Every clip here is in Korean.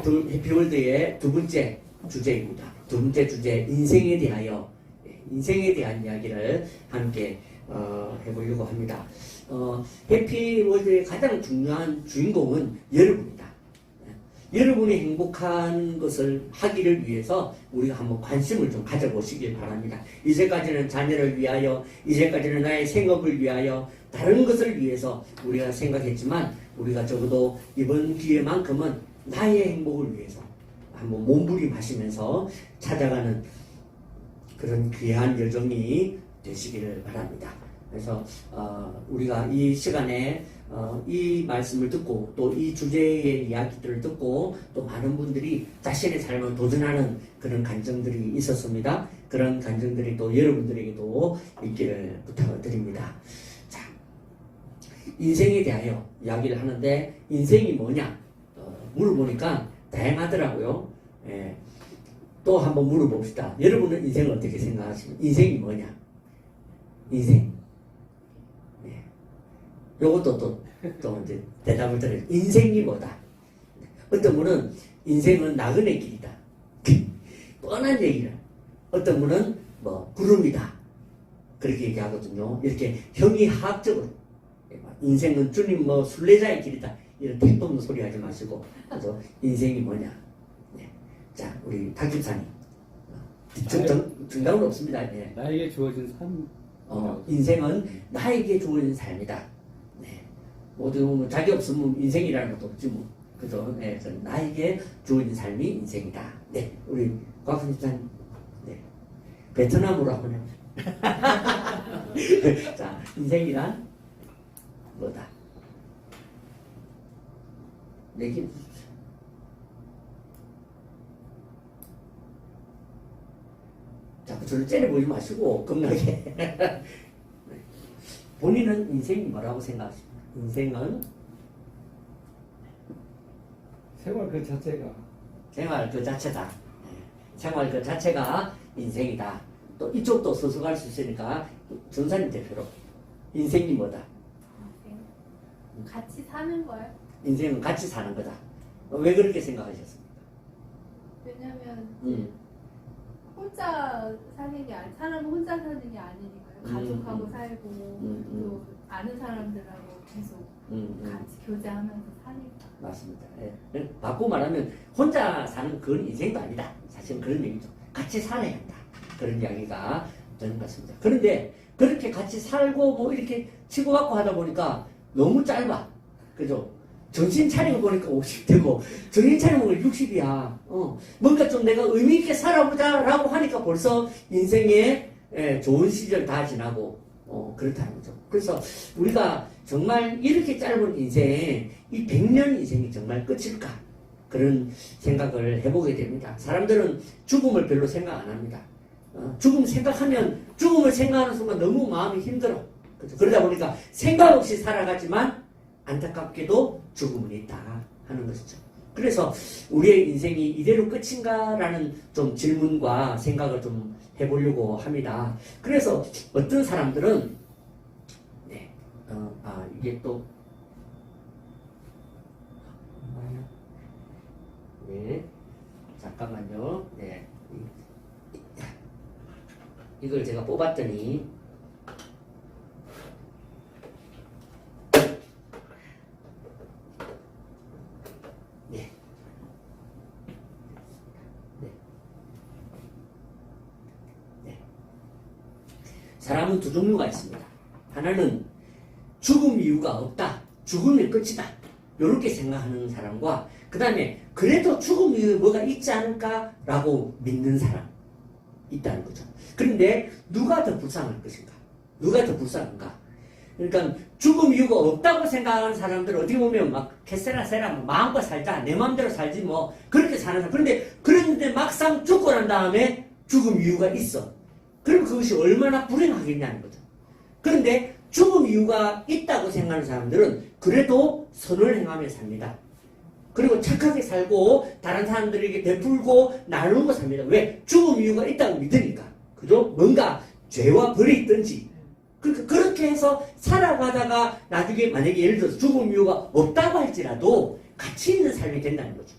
해피월드의 두 번째 주제입니다. 두 번째 주제, 인생에 대한 이야기를 함께 해보려고 합니다. 해피월드의 가장 중요한 주인공은 여러분입니다. 여러분이 행복한 것을 하기를 위해서 우리가 한번 관심을 좀 가져보시길 바랍니다. 이제까지는 자녀를 위하여, 이제까지는 나의 생업을 위하여, 다른 것을 위해서 우리가 생각했지만 우리가 적어도 이번 기회만큼은 나의 행복을 위해서 한번 몸부림하시면서 찾아가는 그런 귀한 여정이 되시기를 바랍니다. 그래서 우리가 이 시간에 이 말씀을 듣고 또 이 주제의 이야기들을 듣고 또 많은 분들이 자신의 삶을 도전하는 그런 간증들이 있었습니다. 그런 간증들이 또 여러분들에게도 있기를 부탁을 드립니다. 자, 인생에 대하여 이야기를 하는데 인생이 뭐냐 물어보니까 다양하더라고요. 예. 또 한번 물어봅시다. 여러분은 인생을 어떻게 생각하십니까? 인생이 뭐냐? 인생. 예. 요것도 또 이제 대답을 드려요. 인생이 뭐다? 어떤 분은 인생은 나그네 길이다. 뻔한 얘기를. 어떤 분은 뭐 구름이다. 그렇게 얘기하거든요. 이렇게 형이하학적으로 인생은 주님 뭐 순례자의 길이다. 이런 택도 없는 소리 하지 마시고. 그래서 인생이 뭐냐? 네. 자, 우리 탁 집사님. 정답은 없습니다. 네. 나에게 주어진 삶. 인생은 나에게 주어진 삶이다. 네. 모두 자기 없으면 인생이라는 것도 없지 뭐. 그죠? 네. 나에게 주어진 삶이 인생이다. 네. 우리 곽 집사님. 네. 베트남으로 한번 해보자. 자, 인생이란 뭐다? 내기 자꾸 저를 째려보지 마시고 겁나게 본인은 인생이 뭐라고 생각하십니까? 인생은 생활 그 자체가 생활 그 자체다. 생활 그 자체가 인생이다. 또 이쪽도 서서갈 수 있으니까 전사님 대표로 인생이 뭐다? 같이 사는 거예요? 인생은 같이 사는 거다. 왜 그렇게 생각하셨습니까? 왜냐면 혼자 사는 게 사람은 혼자 사는 게 아니니까요. 가족하고 살고 또 아는 사람들하고 계속 같이 교제하면서 사니까. 맞습니다. 예. 바꾸고 말하면 혼자 사는 그건 인생도 아니다. 사실은 그런 얘기죠. 같이 살아야 한다. 그런 이야기가 되는 것 같습니다. 그런데 그렇게 같이 살고 뭐 이렇게 치고받고 하다 보니까 너무 짧아. 그죠? 정신 차리고 보니까 50대고 정신 차리고 보니까 60이야. 뭔가 좀 내가 의미있게 살아보자라고 하니까 벌써 인생의 좋은 시절 다 지나고 그렇다는 거죠. 그래서 우리가 정말 이렇게 짧은 인생, 이 100년 인생이 정말 끝일까? 그런 생각을 해보게 됩니다. 사람들은 죽음을 별로 생각 안 합니다. 죽음을 생각하는 순간 너무 마음이 힘들어. 그렇죠? 그러다 보니까 생각 없이 살아가지만 안타깝게도 죽음은 있다 하는 것이죠. 그래서 우리의 인생이 이대로 끝인가라는 좀 질문과 생각을 좀 해보려고 합니다. 그래서 어떤 사람들은 이게 또 잠깐만요. 네. 이걸 제가 뽑았더니 사람은 두 종류가 있습니다. 하나는 죽음 이유가 없다. 죽음이 끝이다. 이렇게 생각하는 사람과 그 다음에 그래도 죽음 이유에 뭐가 있지 않을까라고 믿는 사람 있다는 거죠. 그런데 누가 더 불쌍할 것인가? 누가 더 불쌍한가? 그러니까 죽음 이유가 없다고 생각하는 사람들 어떻게 보면 막 캐세라세라 마음껏 살자 내 마음대로 살지 뭐 그렇게 사는 사람. 그런데 막상 죽고 난 다음에 죽음 이유가 있어. 그럼 그것이 얼마나 불행하겠냐는 거죠. 그런데 죽음 이유가 있다고 생각하는 사람들은 그래도 선을 행하며 삽니다. 그리고 착하게 살고 다른 사람들에게 베풀고 나누고 삽니다. 왜? 죽음 이유가 있다고 믿으니까. 그죠? 뭔가 죄와 벌이 있든지 그렇게 해서 살아가다가 나중에 만약에 예를 들어서 죽음 이유가 없다고 할지라도 가치 있는 삶이 된다는 거죠.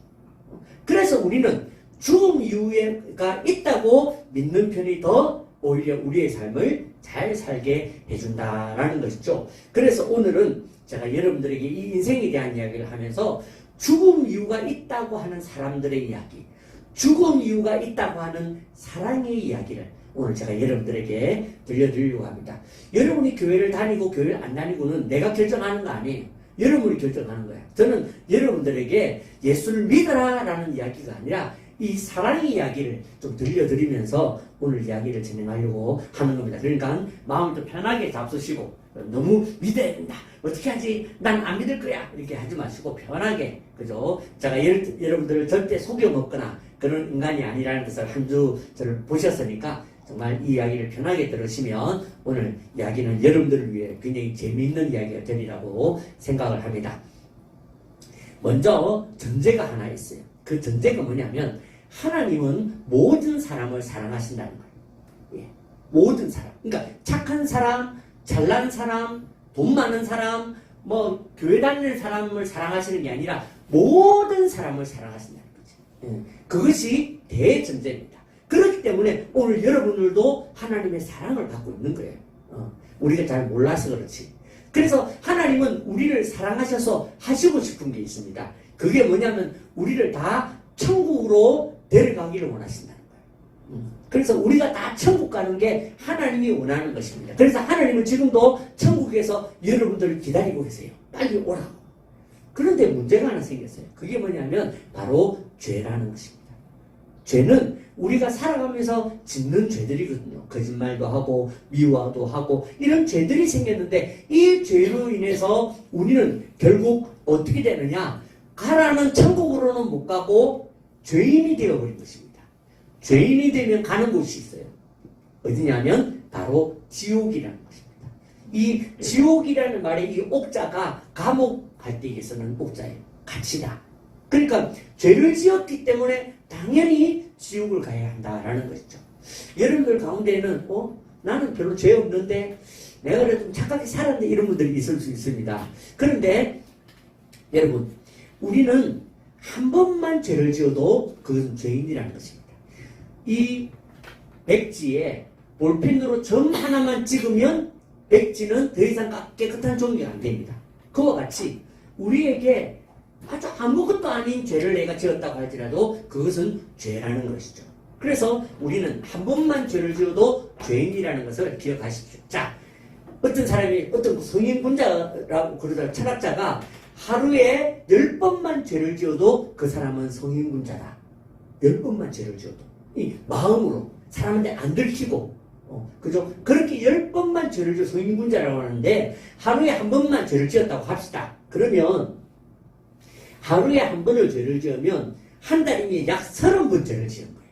그래서 우리는 죽음 이후가 있다고 믿는 편이 더 오히려 우리의 삶을 잘 살게 해준다라는 것이죠. 그래서 오늘은 제가 여러분들에게 이 인생에 대한 이야기를 하면서 죽음 이유가 있다고 하는 사람들의 이야기, 죽음 이유가 있다고 하는 사랑의 이야기를 오늘 제가 여러분들에게 들려드리려고 합니다. 여러분이 교회를 다니고 교회를 안 다니고는 내가 결정하는 거 아니에요. 여러분이 결정하는 거예요. 저는 여러분들에게 예수를 믿어라 라는 이야기가 아니라 이 사랑의 이야기를 좀 들려드리면서 오늘 이야기를 진행하려고 하는 겁니다. 그러니까 마음을 좀 편하게 잡수시고 너무 믿어야 된다. 어떻게 하지? 난 안 믿을 거야. 이렇게 하지 마시고 편하게, 그죠? 제가 여러분들을 절대 속여 먹거나 그런 인간이 아니라는 것을 한 주 저를 보셨으니까 정말 이 이야기를 편하게 들으시면 오늘 이야기는 여러분들을 위해 굉장히 재미있는 이야기가 되리라고 생각을 합니다. 먼저 전제가 하나 있어요. 그 전제가 뭐냐면 하나님은 모든 사람을 사랑하신다는 거예요. 예. 모든 사람. 그러니까 착한 사람, 잘난 사람, 돈 많은 사람, 뭐 교회 다니는 사람을 사랑하시는 게 아니라 모든 사람을 사랑하신다는 거죠. 예. 그것이 대전제입니다. 그렇기 때문에 오늘 여러분들도 하나님의 사랑을 받고 있는 거예요. 우리가 잘 몰라서 그렇지. 그래서 하나님은 우리를 사랑하셔서 하시고 싶은 게 있습니다. 그게 뭐냐면 우리를 다 천국으로 데려가기를 원하신다는 거예요. 그래서 우리가 다 천국 가는 게 하나님이 원하는 것입니다. 그래서 하나님은 지금도 천국에서 여러분들을 기다리고 계세요. 빨리 오라고. 그런데 문제가 하나 생겼어요. 그게 뭐냐면 바로 죄라는 것입니다. 죄는 우리가 살아가면서 짓는 죄들이거든요. 거짓말도 하고 미워도 하고 이런 죄들이 생겼는데 이 죄로 인해서 우리는 결국 어떻게 되느냐? 가라는 천국으로는 못 가고 죄인이 되어버린 것입니다. 죄인이 되면 가는 곳이 있어요. 어디냐면 바로 지옥이라는 것입니다. 이 지옥이라는 말의 이 옥자가 감옥 갈 때 쓰는 옥자예요. 갇히다. 그러니까 죄를 지었기 때문에 당연히 지옥을 가야 한다라는 것이죠. 여러분들 가운데는 나는 별로 죄 없는데 내가 그래도 좀 착하게 살았는데 이런 분들이 있을 수 있습니다. 그런데 여러분 우리는 한 번만 죄를 지어도 그것은 죄인이라는 것입니다. 이 백지에 볼펜으로 점 하나만 찍으면 백지는 더 이상 깨끗한 종이가 안 됩니다. 그와 같이 우리에게 아주 아무것도 아닌 죄를 내가 지었다고 할지라도 그것은 죄라는 것이죠. 그래서 우리는 한 번만 죄를 지어도 죄인이라는 것을 기억하십시오. 자, 어떤 사람이 어떤 성인군자라고 그러다 철학자가 하루에 10번만 죄를 지어도 그 사람은 성인군자다. 10번만 죄를 지어도 이 마음으로 사람한테 안 들키고 그죠? 그렇게 10번만 죄를 지어 성인군자라고 하는데 하루에 한 번만 죄를 지었다고 합시다. 그러면 하루에 한 번을 죄를 지으면 한 달이면 약 30번 죄를 지은 거예요.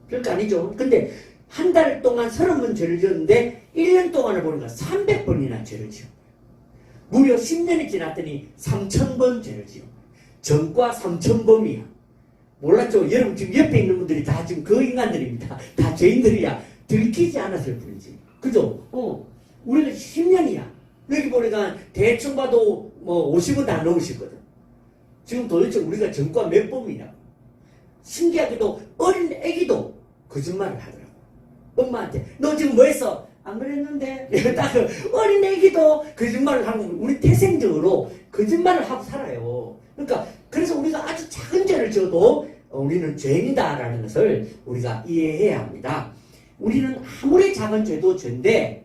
별거 아니죠. 근데 한 달 동안 30번 죄를 지었는데 1년 동안을 보니까 300번이나 죄를 지은 거예요. 무려 10년이 지났더니 3000번 죄를 지은 거예요. 전과 3000범이야. 몰랐죠? 여러분 지금 옆에 있는 분들이 다 지금 그 인간들입니다. 다 죄인들이야. 들키지 않았을 뿐이지. 그죠? 우리가 10년이야. 여기 보니까 대충 봐도 뭐 50은 다 넘으시거든. 지금 도대체 우리가 전과 몇 범이냐고. 신기하게도 어린 애기도 거짓말을 하더라고. 엄마한테 너 지금 뭐 했어? 안 그랬는데. 딱 어린 애기도 거짓말을 하고 우리 태생적으로 거짓말을 하고 살아요. 그러니까 그래서 우리가 아주 작은 죄를 지어도 우리는 죄인이다라는 것을 우리가 이해해야 합니다. 우리는 아무리 작은 죄도 죄인데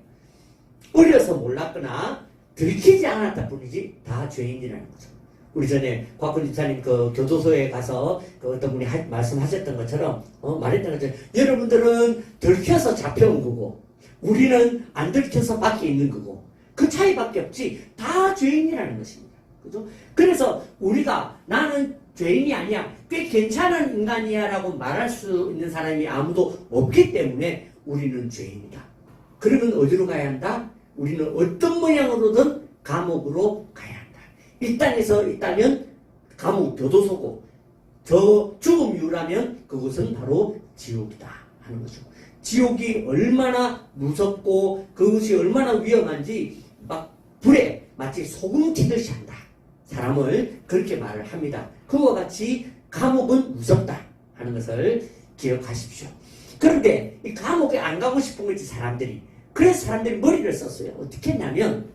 어려서 몰랐거나 들키지 않았다 뿐이지 다 죄인이라는 거죠. 우리 전에 곽근 집사님 그 교도소에 가서 그 어떤 분이 말씀하셨던 것처럼 말했던 것처럼 여러분들은 들켜서 잡혀온 거고 우리는 안 들켜서 밖에 있는 거고 그 차이밖에 없지 다 죄인이라는 것입니다. 그죠? 그래서 우리가 나는 죄인이 아니야 꽤 괜찮은 인간이야 라고 말할 수 있는 사람이 아무도 없기 때문에 우리는 죄인이다. 그러면 어디로 가야 한다? 우리는 어떤 모양으로든 감옥으로 가야 한다. 이 땅에서 있다면 감옥 교도소고 저 죽음 이후라면 그것은 바로 지옥이다 하는 거죠. 지옥이 얼마나 무섭고 그것이 얼마나 위험한지 막 불에 마치 소금 튀듯이 한다. 사람을 그렇게 말을 합니다. 그와 같이 감옥은 무섭다 하는 것을 기억하십시오. 그런데 이 감옥에 안 가고 싶은 거지 사람들이. 그래서 사람들이 머리를 썼어요. 어떻게 했냐면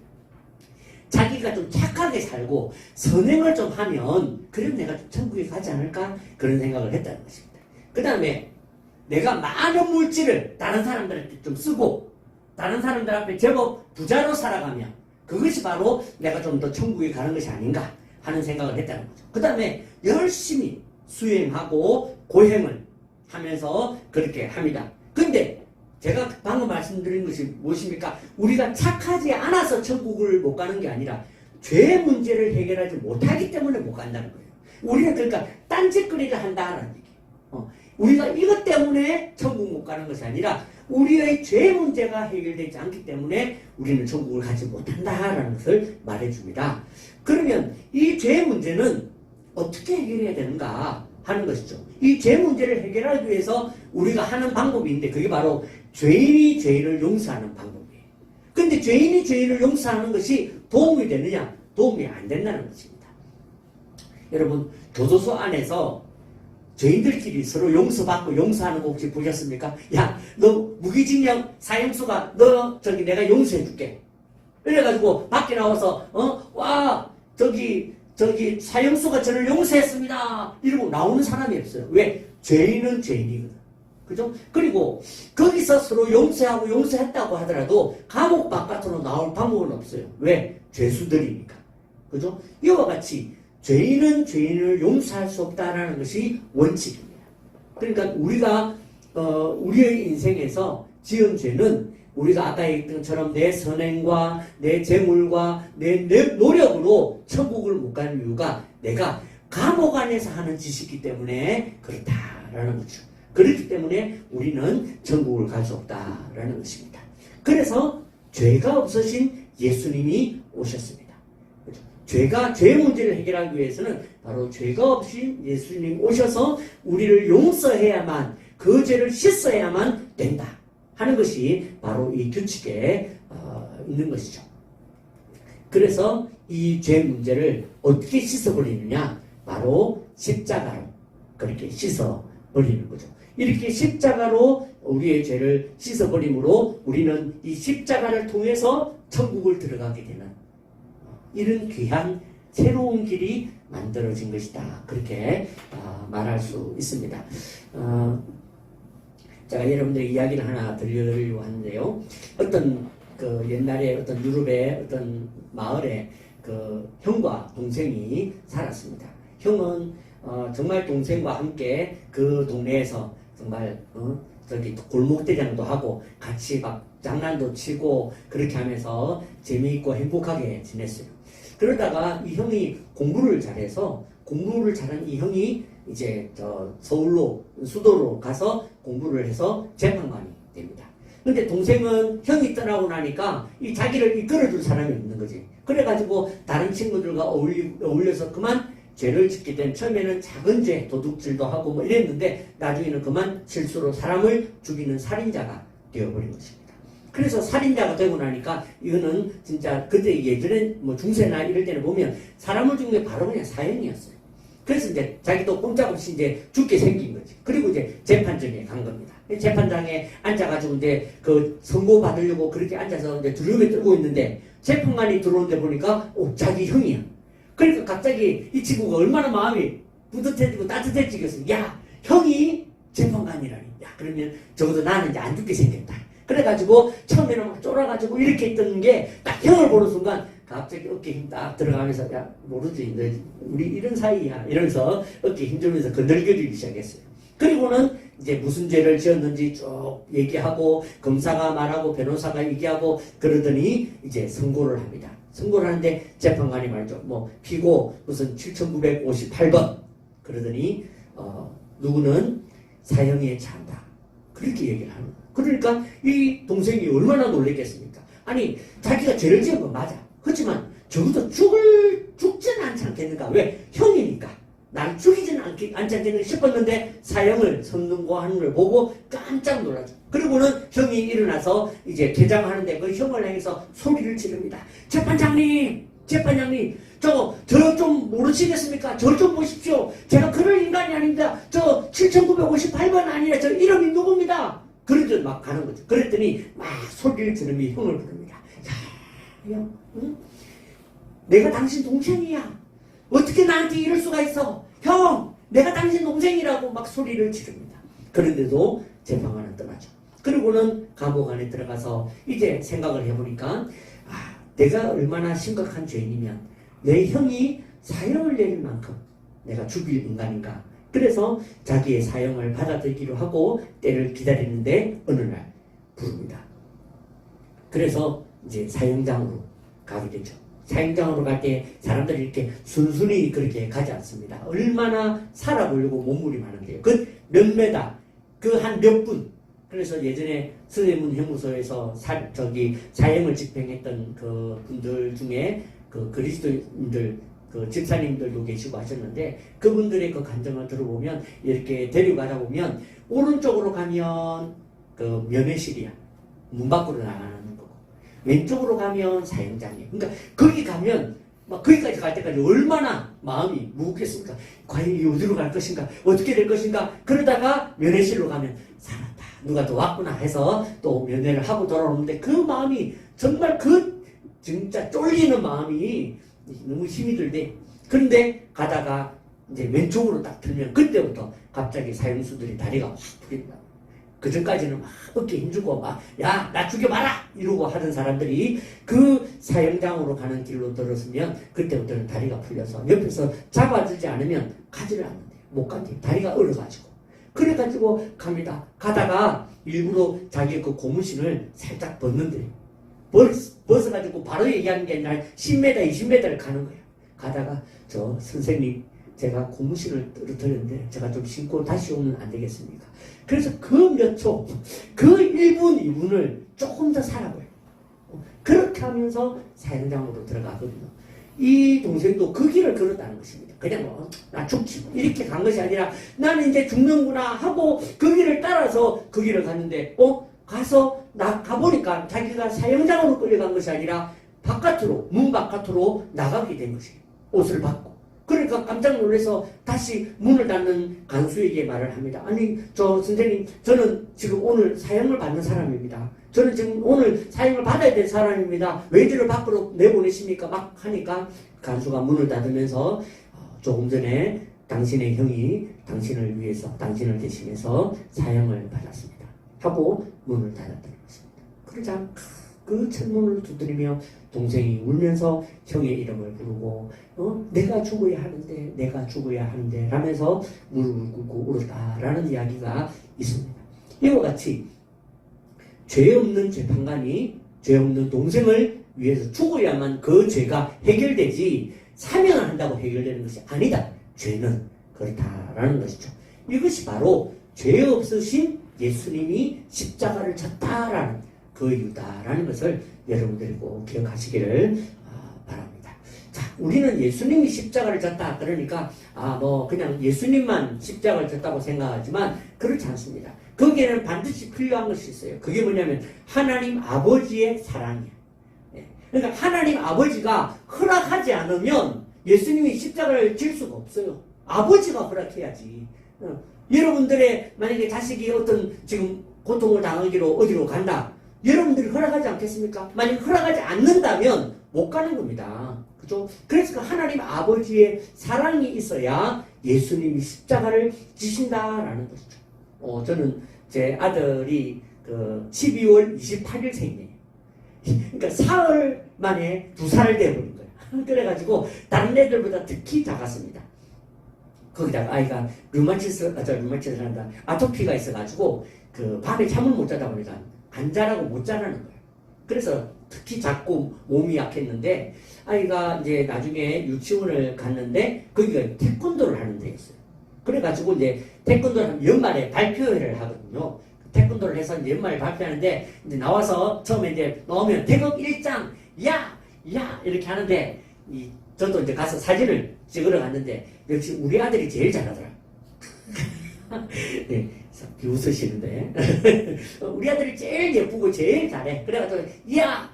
자기가 좀 착하게 살고 선행을 좀 하면 그럼 내가 좀 천국에 가지 않을까 그런 생각을 했다는 것입니다. 그 다음에 내가 많은 물질을 다른 사람들한테 좀 쓰고 다른 사람들 앞에 제법 부자로 살아가면 그것이 바로 내가 좀 더 천국에 가는 것이 아닌가 하는 생각을 했다는 거죠. 그 다음에 열심히 수행하고 고행을 하면서 그렇게 합니다. 근데 제가 방금 말씀드린 것이 무엇입니까? 우리가 착하지 않아서 천국을 못 가는 게 아니라 죄 문제를 해결하지 못하기 때문에 못 간다는 거예요. 우리는 그러니까 딴짓거리를 한다는 얘기예요. 우리가 이것 때문에 천국 못 가는 것이 아니라 우리의 죄 문제가 해결되지 않기 때문에 우리는 천국을 가지 못한다라는 것을 말해줍니다. 그러면 이 죄 문제는 어떻게 해결해야 되는가 하는 것이죠. 이 죄 문제를 해결하기 위해서 우리가 하는 방법이 있는데 그게 바로 죄인이 죄인을 용서하는 방법이에요. 근데 죄인이 죄인을 용서하는 것이 도움이 되느냐? 도움이 안 된다는 것입니다. 여러분 교도소 안에서 죄인들끼리 서로 용서받고 용서하는 거 혹시 보셨습니까? 야, 너 무기징역 사형수가 너 저기 내가 용서해줄게. 이래가지고 밖에 나와서 저기 사형수가 저를 용서했습니다. 이러고 나오는 사람이 없어요. 왜? 죄인은 죄인이거든. 그죠? 그리고 거기서 서로 용서하고 용서했다고 하더라도 감옥 바깥으로 나올 방법은 없어요. 왜? 죄수들이니까. 그죠? 이와 같이 죄인은 죄인을 용서할 수 없다라는 것이 원칙입니다. 그러니까 우리가 우리의 인생에서 지은 죄는 우리가 아까 얘기했던 것처럼 내 선행과 내 재물과 내 노력으로 천국을 못 가는 이유가 내가 감옥 안에서 하는 짓이기 때문에 그렇다라는 거죠. 그렇기 때문에 우리는 천국을 갈 수 없다라는 것입니다. 그래서 죄가 없으신 예수님이 오셨습니다. 죄 문제를 해결하기 위해서는 바로 죄가 없이 예수님 오셔서 우리를 용서해야만 그 죄를 씻어야만 된다 하는 것이 바로 이 규칙에 있는 것이죠. 그래서 이 죄 문제를 어떻게 씻어버리느냐? 바로 십자가로 그렇게 씻어버리는 거죠. 이렇게 십자가로 우리의 죄를 씻어버림으로 우리는 이 십자가를 통해서 천국을 들어가게 되는 이런 귀한 새로운 길이 만들어진 것이다. 그렇게 말할 수 있습니다. 제가 여러분들 이야기를 하나 들려드리려고 하는데요. 어떤 그 옛날에 어떤 유럽의 어떤 마을에 그 형과 동생이 살았습니다. 형은 정말 동생과 함께 그 동네에서 정말 저기 골목대장도 하고 같이 막 장난도 치고 그렇게 하면서 재미있고 행복하게 지냈어요. 그러다가 이 형이 공부를 잘해서 공부를 잘한 이 형이 이제 서울로 수도로 가서 공부를 해서 재판관이 됩니다. 근데 동생은 형이 떠나고 나니까 이 자기를 이끌어줄 사람이 없는 거지. 그래가지고 다른 친구들과 어울려서 그만 죄를 짓게 된 처음에는 작은 죄, 도둑질도 하고 뭐 이랬는데 나중에는 그만 실수로 사람을 죽이는 살인자가 되어버린 것입니다. 그래서 살인자가 되고 나니까 이거는 진짜 그때 예전에 뭐 중세나 이럴 때는 보면 사람을 죽는 게 바로 그냥 사형이었어요. 그래서 이제 자기도 꼼짝없이 이제 죽게 생긴 거지. 그리고 이제 재판정에 간 겁니다. 재판장에 앉아가지고 이제 그 선고 받으려고 그렇게 앉아서 이제 두려움에 떨고 있는데 재판관이 들어오는데 보니까 자기 형이야. 그러니까 갑자기 이 친구가 얼마나 마음이 뿌듯해지고 따뜻해지겠어. 야, 형이 재판관이라니. 야, 그러면 적어도 나는 이제 안 죽게 생겼다. 그래가지고 처음에는 막 쫄아가지고 이렇게 있던 게 딱 형을 보는 순간 갑자기 어깨 힘 딱 들어가면서 야 모르지 너 우리 이런 사이야 이러면서 어깨 힘 주면서 건들거리기 시작했어요. 그리고는 이제 무슨 죄를 지었는지 쭉 얘기하고 검사가 말하고 변호사가 얘기하고 그러더니 이제 선고를 합니다. 선고를 하는데 재판관이 말이죠. 뭐 피고 무슨 7958번 그러더니 누구는 사형에 처한다. 그렇게 얘기를 하는 거예요. 그러니까 이 동생이 얼마나 놀랬겠습니까? 아니 자기가 죄를 지은 건 맞아. 그렇지만 적어도 죽지는 않지 않겠는가? 왜? 형이니까 날 죽이지는 않지 않겠는가 싶었는데 사형을 선고하는 걸 보고 깜짝 놀라죠. 그리고는 형이 일어나서 이제 개장하는데 그 형을 향해서 소리를 지릅니다. 재판장님! 재판장님, 저 좀 모르시겠습니까? 저 좀 보십시오. 제가 그럴 인간이 아닙니다. 저 7958번 아니라 저 이름이 누굽니다. 그러더니 막 가는 거죠. 그랬더니 막 소리를 지르며 형을 부릅니다. 야, 형, 응? 내가 당신 동생이야. 어떻게 나한테 이럴 수가 있어? 형, 내가 당신 동생이라고 막 소리를 지릅니다. 그런데도 재판관은 떠나죠. 그리고는 감옥 안에 들어가서 이제 생각을 해보니까 내가 얼마나 심각한 죄인이면 내 형이 사형을 내릴 만큼 내가 죽일 인간인가. 그래서 자기의 사형을 받아들이기로 하고 때를 기다리는데 어느 날 부릅니다. 그래서 이제 사형장으로 가게 되죠. 사형장으로 갈 때 사람들이 이렇게 순순히 그렇게 가지 않습니다. 얼마나 살아보려고 몸부림하는데요. 그 몇 메다, 그 한 몇 분. 그래서 예전에 서대문 형무소에서 사형을 집행했던 그 분들 중에 그 그리스도인들, 그 집사님들도 계시고 하셨는데 그분들의 그 간증을 들어보면 이렇게 데려가다 보면 오른쪽으로 가면 그 면회실이야. 문 밖으로 나가는 거고. 왼쪽으로 가면 사형장이에요. 그러니까 거기 가면 막 거기까지 갈 때까지 얼마나 마음이 무겁겠습니까? 과연 이 어디로 갈 것인가? 어떻게 될 것인가? 그러다가 면회실로 가면 살았다. 누가 또 왔구나 해서 또 면회를 하고 돌아오는데 그 마음이 정말 그 진짜 쫄리는 마음이 너무 힘이 들대. 그런데 가다가 이제 왼쪽으로 딱 들면 그때부터 갑자기 사형수들이 다리가 확 풀린다. 그 전까지는 막 어깨 힘주고 막 야 나 죽여봐라 이러고 하던 사람들이 그 사형장으로 가는 길로 들었으면 그때부터는 다리가 풀려서 옆에서 잡아주지 않으면 가지를 않는데 못 간대. 다리가 얼어가지고 그래가지고 갑니다. 가다가 일부러 자기의 그 고무신을 살짝 벗는데 벗어가지고 바로 얘기하는 게 아니라 10m 20m를 가는 거예요. 가다가 저 선생님 제가 고무신을 떨어뜨렸는데 제가 좀 신고 다시 오면 안 되겠습니까? 그래서 그 몇 초, 그 1분, 2분을 조금 더 살아봐요. 그렇게 하면서 사형장으로 들어가거든요. 이 동생도 그 길을 걸었다는 것입니다. 그냥 나 죽지 이렇게 간 것이 아니라 나는 이제 죽는구나 하고 그 길을 따라서 그 길을 갔는데 가서 가보니까 자기가 사형장으로 끌려간 것이 아니라 바깥으로 문 바깥으로 나가게 된 것이에요. 옷을 벗고. 그러니까 깜짝 놀라서 다시 문을 닫는 간수에게 말을 합니다. 아니 저 선생님 저는 지금 오늘 사형을 받는 사람입니다. 저는 지금 오늘 사형을 받아야 될 사람입니다. 왜 저를 밖으로 내보내십니까? 막 하니까 간수가 문을 닫으면서 조금 전에 당신의 형이 당신을 위해서 당신을 대신해서 사형을 받았습니다. 하고 문을 닫았다는 것입니다. 그러자 그 천문을 두드리며 동생이 울면서 형의 이름을 부르고 내가 죽어야 하는데 내가 죽어야 하는데 라면서 무릎을 꿇고 울었다라는 이야기가 있습니다. 이와 같이 죄 없는 재판관이 죄 없는 동생을 위해서 죽어야만 그 죄가 해결되지 사명을 한다고 해결되는 것이 아니다. 죄는 그렇다라는 것이죠. 이것이 바로 죄 없으신 예수님이 십자가를 졌다라는 그 이유다라는 것을 여러분들이 꼭 기억하시기를 바랍니다. 자, 우리는 예수님이 십자가를 졌다 그러니까 그냥 예수님만 십자가를 졌다고 생각하지만 그렇지 않습니다. 거기에는 반드시 필요한 것이 있어요. 그게 뭐냐면 하나님 아버지의 사랑이에요. 그러니까 하나님 아버지가 허락하지 않으면 예수님이 십자가를 질 수가 없어요. 아버지가 허락해야지. 여러분들의 만약에 자식이 어떤 지금 고통을 당하기로 어디로 간다. 여러분들이 허락하지 않겠습니까? 만약 허락하지 않는다면 못 가는 겁니다. 그죠? 그래서 그 하나님 아버지의 사랑이 있어야 예수님이 십자가를 지신다라는 것이죠. 저는 제 아들이 12월 28일 생이에요. 그러니까 사흘 만에 2살 돼버린 거예요. 그래가지고 다른 애들보다 특히 작았습니다. 거기다가 아이가 류마티스한다 아토피가 있어가지고 밤에 잠을 못 자다 보니까 안 자라고 못 자라는 거예요. 그래서 특히 작고 몸이 약했는데 아이가 이제 나중에 유치원을 갔는데 거기가 태권도를 하는 데였어요. 그래가지고 이제 태권도를 연말에 발표회를 하거든요. 태권도를 해서 이제 연말에 발표하는데 이제 나와서 처음에 이제 나오면 태극 1장 야 이렇게 하는데 저도 이제 가서 사진을 찍으러 갔는데 역시 우리 아들이 제일 잘하더라. 네, 비웃으시는데 우리 아들이 제일 예쁘고 제일 잘해. 그래가지고 야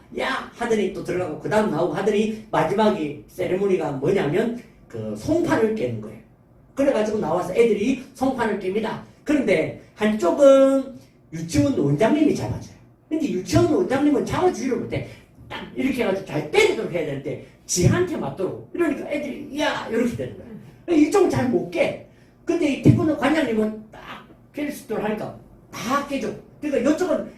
하더니 또 들어가고 그 다음 나오고 하더니 마지막에 세레모니가 뭐냐면 그 송판을 깨는 거예요. 그래가지고 나와서 애들이 송판을 깹니다. 그런데 한쪽은 유치원 원장님이 잡아줘요. 근데 유치원 원장님은 잡아주지를 못해. 딱 이렇게 해가지고 잘 때리도록 해야 되는데 지한테 맞도록. 이러니까 애들이 야 이렇게 되는 거예요. 이쪽은 잘 못 깨. 근데 이 태권도 관장님은 딱 깰 수 있도록 하니까 다 깨져. 그러니까 이쪽은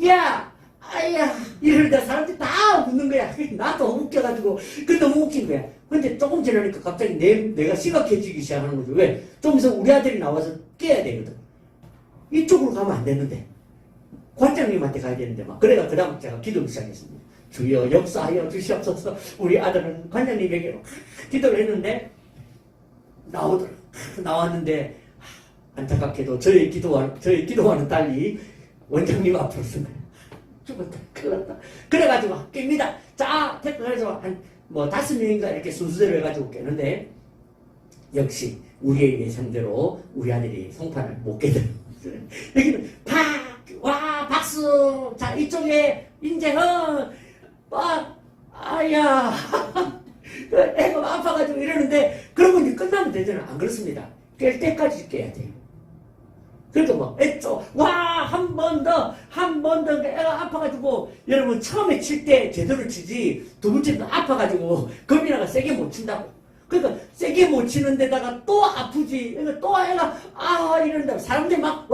야 아야 이러다 사람들이 다 웃는 거야. 나도 웃겨가지고 그게 너무 웃긴 거야. 근데 조금 지나니까 갑자기 내가 심각해지기 시작하는 거죠. 왜? 좀 있으면 우리 아들이 나와서 깨야 되거든. 이쪽으로 가면 안 되는데 관장님한테 가야 되는데 막 그래가 그 다음 제가 기도를 시작했습니다. 주여 역사하여 주시옵소서. 우리 아들은 관장님에게 기도를 했는데 나왔는데 안타깝게도 저희 기도와는 달리 원장님 앞으로 쓴 거예요. 죽었다. 큰일 났다. 그래가지고 깹니다. 자, 그래서 한 5명인가 이렇게 순서대로 해가지고 깨는데 역시 우리의 예상대로 우리 아들이 송판을 못 깨더라고요. 여기는 와 박수. 자 이쪽에 인재헌 아야 애가 아파가지고 이러는데 그러고 이제 끝나면 되잖아. 안 그렇습니다. 깰 때까지 깨야 돼요. 그러니까 뭐 애써 한 번 더 애가 아파가지고 여러분 처음에 칠 때 제대로 치지 두 번째는 아파가지고 겁이나가 세게 못 친다고. 그러니까 세게 못 치는 데다가 또 아프지. 그러니까 또 애가 이런다. 사람들이 막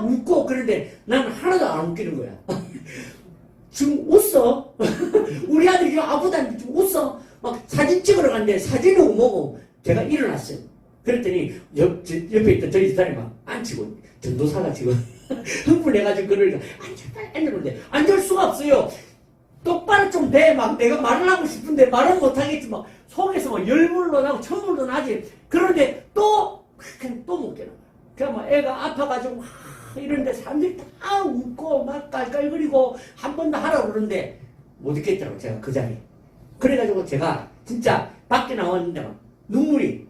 웃고 그런데 나는 하나도 안 웃기는 거야. 지금 웃어. 우리 아들이 지금 아프다는데 지금 웃어. 막 사진 찍으러 갔는데 사진을 못 보고 제가 일어났어요. 그랬더니 옆에 있던 저희 집사람이 막 앉히고 전도사가 지금 흥분해가지고 그러니까 앉았는데 앉을 수가 없어요. 똑바로 좀 돼. 막 내가 말을 하고 싶은데 말은 못하겠지. 막 속에서 막 열불도 나고 천불도 나지. 그런데 또 못 깨는 거야. 그냥 막 애가 아파가지고 이러는데 사람들이 다 웃고 막 깔깔거리고 한 번 더 하라고 그러는데 못 있겠더라고 제가 그 자리에. 그래가지고 제가 진짜 밖에 나왔는데 막 눈물이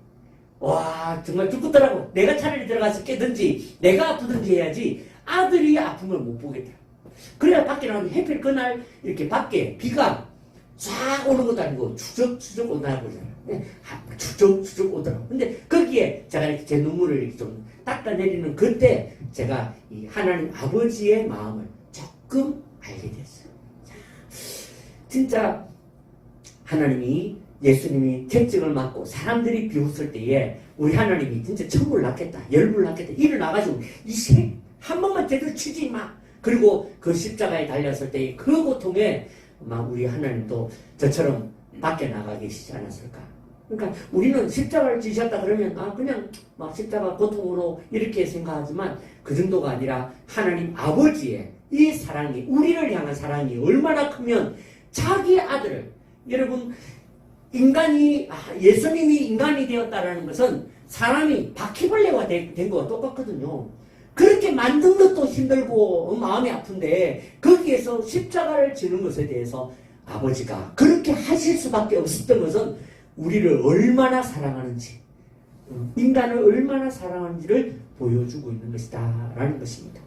와 정말 죽겠더라고. 내가 차라리 들어가서 깨든지 내가 아프든지 해야지 아들이 아픔을 못 보겠더라고. 그래야 밖에 나오면 해필 그날 이렇게 밖에 비가 쫙 오는 것도 아니고 추적추적 온다고 그러잖아요. 추적추적 오더라고. 근데 거기에 제가 이렇게 제 눈물을 이렇게 좀 닦아내리는 그때 제가 이 하나님 아버지의 마음을 조금 알게 됐어요. 진짜 하나님이 예수님이 채찍을 맞고 사람들이 비웃을 때에 우리 하나님이 진짜 천불 났겠다. 열불 났겠다. 일어나가지고 한 번만 제대로 치지 마. 그리고 그 십자가에 달렸을 때의 그 고통에 막 우리 하나님도 저처럼 밖에 나가 계시지 않았을까. 그러니까 우리는 십자가를 지셨다 그러면 그냥 막 십자가 고통으로 이렇게 생각하지만 그 정도가 아니라 하나님 아버지의 이 사랑이 우리를 향한 사랑이 얼마나 크면 자기 아들을 여러분 인간이 예수님이 인간이 되었다라는 것은 사람이 바퀴벌레가 된 거와 똑같거든요. 그렇게 만든 것도 힘들고 마음이 아픈데 거기에서 십자가를 지는 것에 대해서 아버지가 그렇게 하실 수밖에 없었던 것은 우리를 얼마나 사랑하는지 인간을 얼마나 사랑하는지를 보여주고 있는 것이다 라는 것입니다.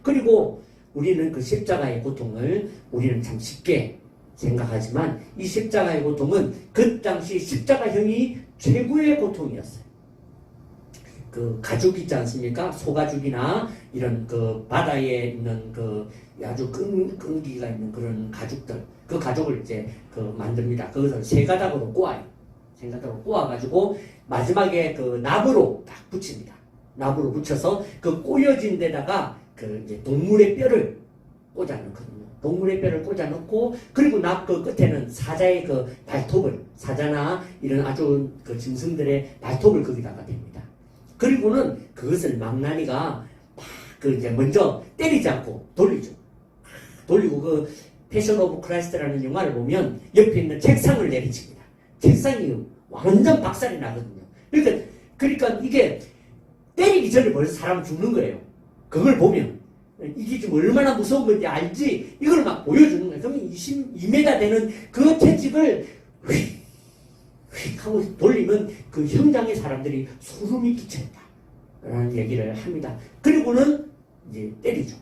그리고 우리는 그 십자가의 고통을 우리는 참 쉽게 생각하지만 이 십자가의 고통은 그 당시 십자가형이 최고의 고통이었어요. 그 가죽 있지 않습니까? 소가죽이나 이런 그 바다에 있는 그 아주 끈기가 있는 그런 가죽들, 그 가죽을 이제 그 만듭니다. 그것을 세 가닥으로 꼬아요. 세 가닥으로 꼬아가지고 마지막에 그 납으로 딱 붙입니다. 납으로 붙여서 그 꼬여진 데다가 그 이제 동물의 뼈를 꽂아 넣거든요. 동물의 뼈를 꽂아 넣고 그리고 납 그 끝에는 사자의 그 발톱을 사자나 이런 아주 그 짐승들의 발톱을 거기다가 댑니다. 그리고는 그것을 망나니가 그 이제 먼저 때리지 않고 돌리죠. 돌리고 그 패션 오브 크라이스트라는 영화를 보면 옆에 있는 책상을 내리칩니다. 책상이 완전 박살이 나거든요. 그러니까 이게 때리기 전에 벌써 사람 죽는 거예요. 그걸 보면 이게 지금 얼마나 무서운 건지 알지 이걸 막 보여주는 거예요. 그러면 2m 되는 그 채찍을 휙 하고 돌리면 그 현장의 사람들이 소름이 끼쳤다 라는 얘기를 합니다. 그리고는 이제 때리죠.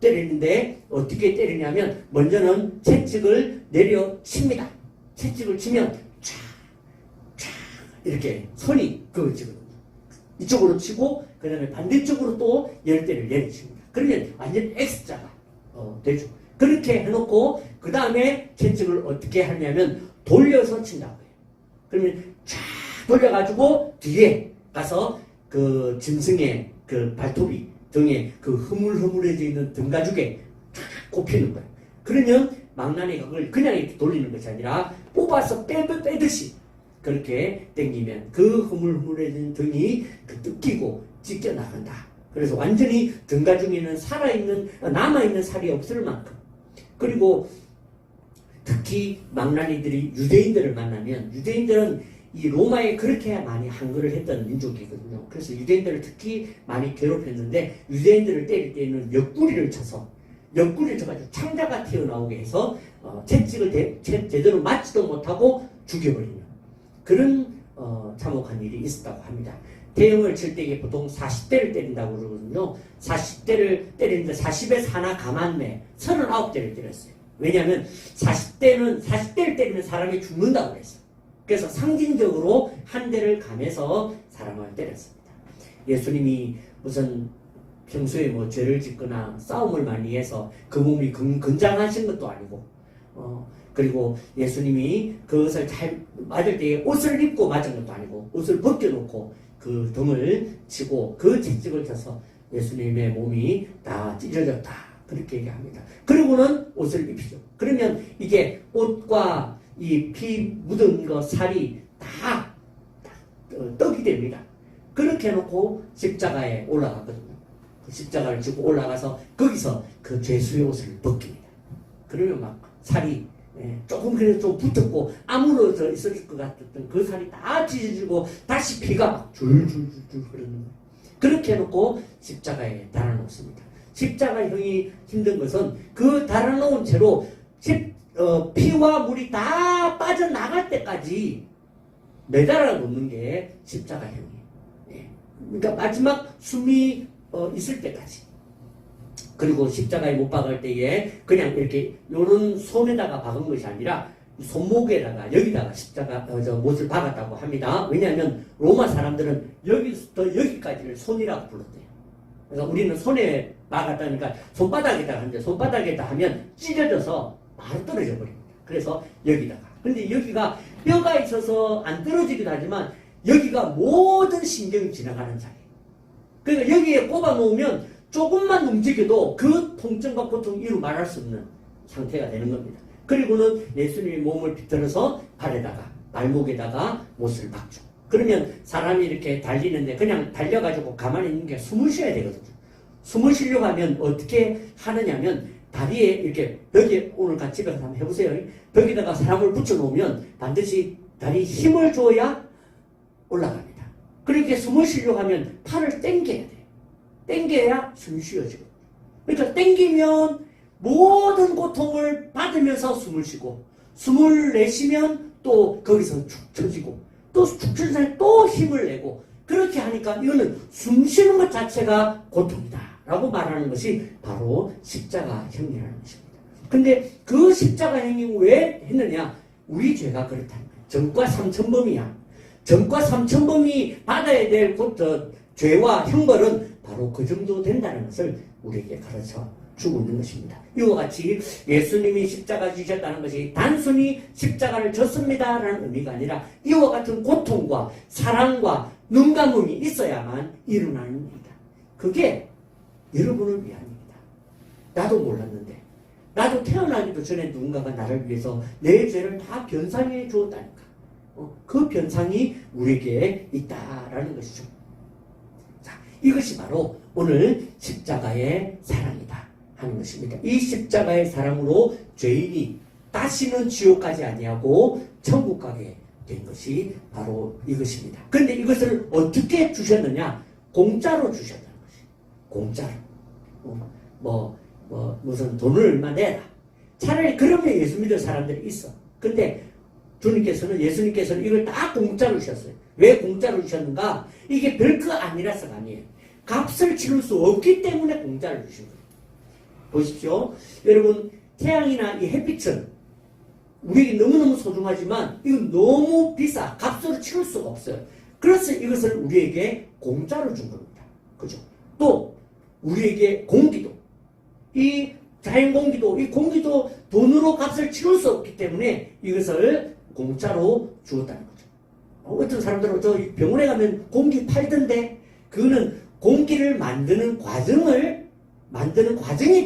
때리는데 어떻게 때리냐면 먼저는 채찍을 내려칩니다. 채찍을 치면 쫙 이렇게 손이 그어지거든요. 이쪽으로 치고 그 다음에 반대쪽으로 또 10대를 내려칩니다. 그러면 완전 X자가 되죠. 그렇게 해놓고 그 다음에 채찍을 어떻게 하냐면 돌려서 친다고 해요. 그러면 쫙 돌려가지고 뒤에 가서 그 짐승의 그 발톱이 등에 그 흐물흐물해져 있는 등가죽에 쫙 꼽히는 거예요. 그러면 망나니가 그걸 그냥 이렇게 돌리는 것이 아니라 뽑아서 빼듯이 그렇게 당기면 그 흐물흐물해진 등이 뜯기고 찢겨나간다. 그래서 완전히 등가죽에는 남아있는 살이 없을 만큼. 그리고 특히 망나니들이 유대인들을 만나면, 유대인들은 이 로마에 그렇게 많이 항거를 했던 민족이거든요. 그래서 유대인들을 특히 많이 괴롭혔는데, 유대인들을 때릴 때는 옆구리를 쳐가지고 창자가 튀어나오게 해서 채찍을 제대로 맞지도 못하고 죽여버리는 그런 참혹한 일이 있었다고 합니다. 대형을 칠 때 이게 보통 40대를 때린다고 그러거든요. 40대를 때리는데 40에서 하나 감았네. 39대를 때렸어요. 왜냐하면 40대를 때리면 사람이 죽는다고 그랬어요. 그래서 상징적으로 한 대를 감해서 사람을 때렸습니다. 예수님이 무슨 평소에 뭐 죄를 짓거나 싸움을 많이 해서 그 몸이 건장하신 것도 아니고, 그리고 예수님이 그것을 잘 맞을 때 옷을 입고 맞은 것도 아니고, 옷을 벗겨놓고 그 등을 치고 그 채찍을 쳐서 예수님의 몸이 다 찢어졌다. 그렇게 얘기합니다. 그리고는 옷을 입히죠. 그러면 이게 옷과 이 피 묻은 거 살이 다 떡이 됩니다. 그렇게 해놓고 십자가에 올라갔거든요. 그 십자가를 지고 올라가서 거기서 그 죄수의 옷을 벗깁니다. 그러면 막 살이 조금 그래도 좀 붙었고 아물어져 있을 것 같았던 그 살이 다 찢어지고 다시 피가 막 줄줄줄 흐르는 거예요. 그렇게 해놓고 십자가에 달아놓습니다. 십자가형이 힘든 것은 그 달아놓은 채로 피와 물이 다 빠져나갈 때까지 매달아 놓는 게 십자가형이에요. 그러니까 마지막 숨이 있을 때까지. 그리고 십자가에 못 박을 때에 그냥 이렇게 요런 손에다가 박은 것이 아니라 손목에다가 여기다가 십자가 못을 박았다고 합니다. 왜냐하면 로마 사람들은 여기부터 여기까지를 손이라고 불렀대요. 그래서 우리는 손에 박았다니까 손바닥에다 하는데 손바닥에다 하면 찢어져서 바로 떨어져 버립니다. 그래서 여기다가. 근데 여기가 뼈가 있어서 안 떨어지기도 하지만 여기가 모든 신경이 지나가는 자리예요. 그러니까 여기에 꼽아 놓으면 조금만 움직여도 그 통증과 고통 이루 말할 수 없는 상태가 되는 겁니다. 그리고는 예수님의 몸을 비틀어서 발목에다가 못을 박죠. 그러면 사람이 이렇게 달리는데 그냥 달려가지고 가만히 있는 게 숨을 쉬어야 되거든요. 숨을 쉬려고 하면 어떻게 하느냐면 다리에 이렇게 벽에 오늘 같이 집에 가서 한번 해보세요. 벽에다가 사람을 붙여놓으면 반드시 다리에 힘을 줘야 올라갑니다. 그렇게 숨을 쉬려고 하면 팔을 당겨야 돼요. 당겨야 숨이 쉬어지고. 그러니까 당기면 모든 고통을 받으면서 숨을 쉬고, 숨을 내쉬면 또 거기서 축 처지고, 또 축 처진 사람이 또 힘을 내고, 그렇게 하니까 이거는 숨 쉬는 것 자체가 고통이다 라고 말하는 것이 바로 십자가형이라는 것입니다. 근데 그 십자가형이 왜 했느냐? 우리 죄가 그렇다는 거예요. 전과 삼천범이야. 전과 삼천범이 받아야 될 죄와 형벌은 바로 그 정도 된다는 것을 우리에게 가르쳐 주고 있는 것입니다. 이와 같이 예수님이 십자가 지셨다는 것이 단순히 십자가를 졌습니다라는 의미가 아니라 이와 같은 고통과 사랑과 눈 감음이 있어야만 일어나는 일이다. 그게 여러분을 위함입니다. 나도 몰랐는데, 나도 태어나기도 전에 누군가가 나를 위해서 내 죄를 다 변상해 주었다니까. 그 변상이 우리에게 있다라는 것이죠. 자, 이것이 바로 오늘 십자가의 사랑이다 하는 것입니다. 이 십자가의 사랑으로 죄인이 다시는 지옥 가지 아니하고 천국 가게 된 것이 바로 이것입니다. 그런데 이것을 어떻게 주셨느냐? 공짜로 주셨다는 것이. 공짜로. 무슨 돈을 얼마 내라. 차라리 그러면 예수 믿을 사람들이 있어. 근데 예수님께서는 이걸 다 공짜로 주셨어요. 왜 공짜로 주셨는가? 이게 별거 아니라서가 아니에요. 값을 치를 수 없기 때문에 공짜를 주신 거예요. 보십시오. 여러분, 태양이나 이 햇빛은 우리에게 너무너무 소중하지만 이건 너무 비싸. 값으로 치를 수가 없어요. 그래서 이것을 우리에게 공짜로 준 겁니다. 그죠? 또 우리에게 공기도, 이 자연 공기도, 이 공기도 돈으로 값을 치를 수 없기 때문에 이것을 공짜로 주었다는 거죠. 어떤 사람들은 저 병원에 가면 공기 팔던데 그거는 공기를 만드는 과정에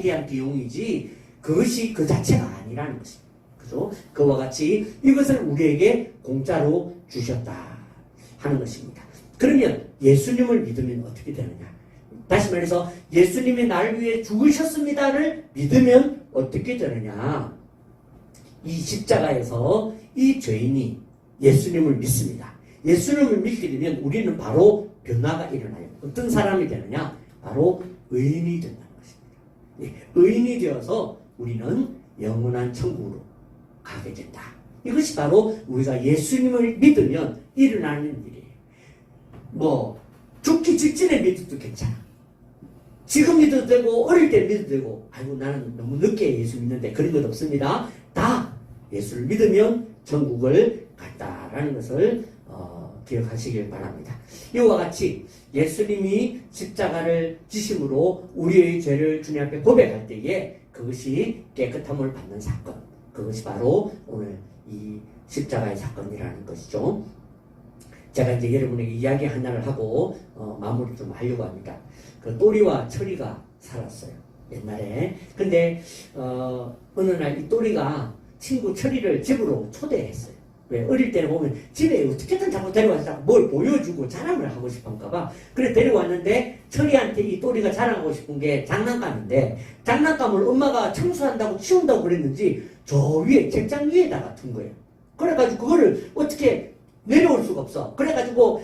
대한 비용이지 그것이 그 자체가 아니라는 것입니다. 그죠? 그와 같이 이것을 우리에게 공짜로 주셨다 하는 것입니다. 그러면 예수님을 믿으면 어떻게 되느냐? 다시 말해서 예수님이 나를 위해 죽으셨습니다를 믿으면 어떻게 되느냐? 이 십자가에서 이 죄인이 예수님을 믿습니다. 예수님을 믿게 되면 우리는 바로 변화가 일어나요. 어떤 사람이 되느냐? 바로 의인이 된다는 것입니다. 의인이 되어서 우리는 영원한 천국으로 가게 된다. 이것이 바로 우리가 예수님을 믿으면 일어나는 일이에요. 뭐 죽기 직전에 믿어도 괜찮아. 지금 믿어도 되고 어릴 때 믿어도 되고 아이고 나는 너무 늦게 예수 믿는데 그런 것 없습니다. 다 예수를 믿으면 천국을 갔다라는 것을 기억하시길 바랍니다. 이와 같이 예수님이 십자가를 지심으로 우리의 죄를 주님 앞에 고백할 때에 그것이 깨끗함을 받는 사건, 그것이 바로 오늘 이 십자가의 사건이라는 것이죠. 제가 이제 여러분에게 이야기 하나를 하고 마무리 좀 하려고 합니다. 그 또리와 철이가 살았어요. 옛날에. 근데 어느 날 이 또리가 친구 철이를 집으로 초대했어요. 왜? 어릴 때는 보면 집에 어떻게든 자꾸 데려와서 뭘 보여주고 자랑을 하고 싶은가 봐. 그래 데려왔는데 철이한테 이 또리가 자랑하고 싶은 게 장난감인데 장난감을 엄마가 청소한다고 치운다고 그랬는지 저 위에 책장 위에다가 둔 거예요. 그래가지고 그거를 어떻게 내려올 수가 없어. 그래가지고